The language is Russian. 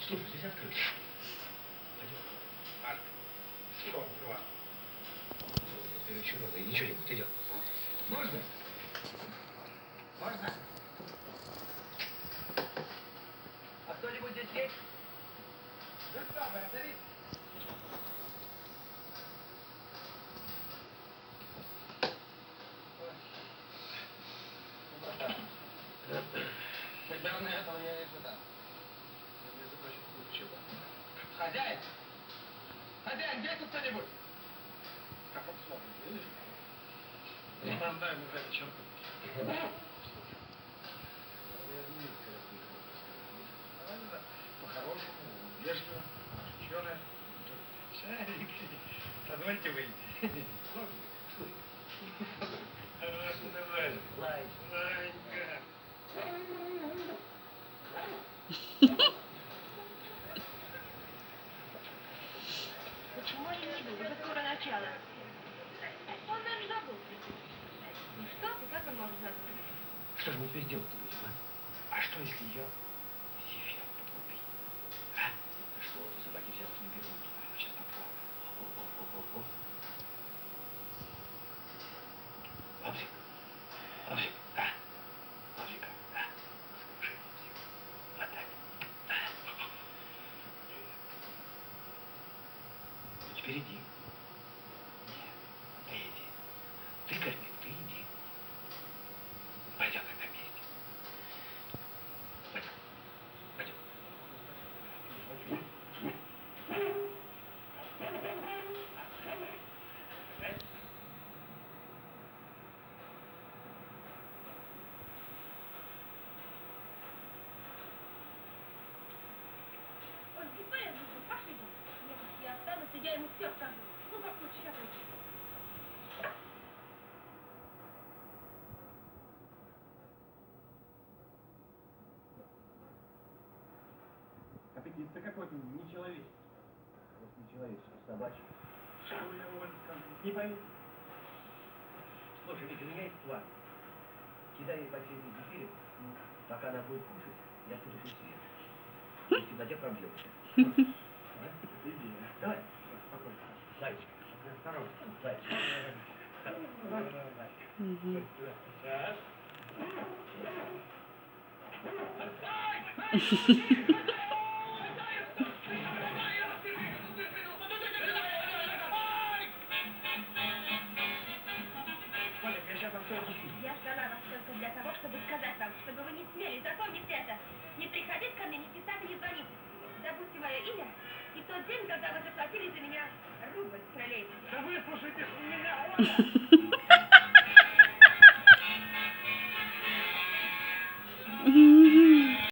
Слушай, здесь открыто. Пойдем. Алька. Скоро. Теперь еще надо, и ничего не будет, идет. Можно? Можно? А кто-нибудь здесь есть? Ну что, отзовись. Наверное, этого я не ожидал. Между прочим, чего? Хозяин! Хозяин, где тут кто-нибудь? Как он смотрит, видишь? Ну, там дай ему дать черту. По-хорошему, вежливо, ученая. Шарик, позвольте выйти. Давай. Лайка. Почему они не идут? Уже скоро начало. Он даже забыл. Ну что ты, как он может забыть? Что же мы теперь делать-то будем, а? А что, если ее Сифер подкупить? А? Что, вот собаки взятку не берут? Сейчас попробуем. Лапсик. Лапсик. Да. Лапсика. Да. Слушай, Лапсик. Вот так. Да. Ну, теперь иди. Нет, ты иди. Ты, Кормик, ты иди. Пойдем тогда вместе. Пойдем. Пойдем. Он типа, пошли. Нет, я останусь, и я ему все скажу. Ну, как лучше, сейчас лучше. Аппетит-то какой-то нечеловеческий. Вот нечеловеческий, собачий. Что я вам скажу? Не пойму. Слушай, ведь у меня есть план. Кидай ей последний зефирик, пока она будет кушать, я потушу свет. И в темноте пробьемся. Иди. Давай. Спокойно. Зайчик. Осторожно. Зайчик. Сейчас. Я ждала вас только для того, чтобы сказать вам, чтобы вы не смели. Запомните это. Не приходить ко мне, не писать и не звонить. Забудьте мое имя и тот день, когда вы заплатили за меня рубль троллейбуса. Да выслушайте меня, Оля!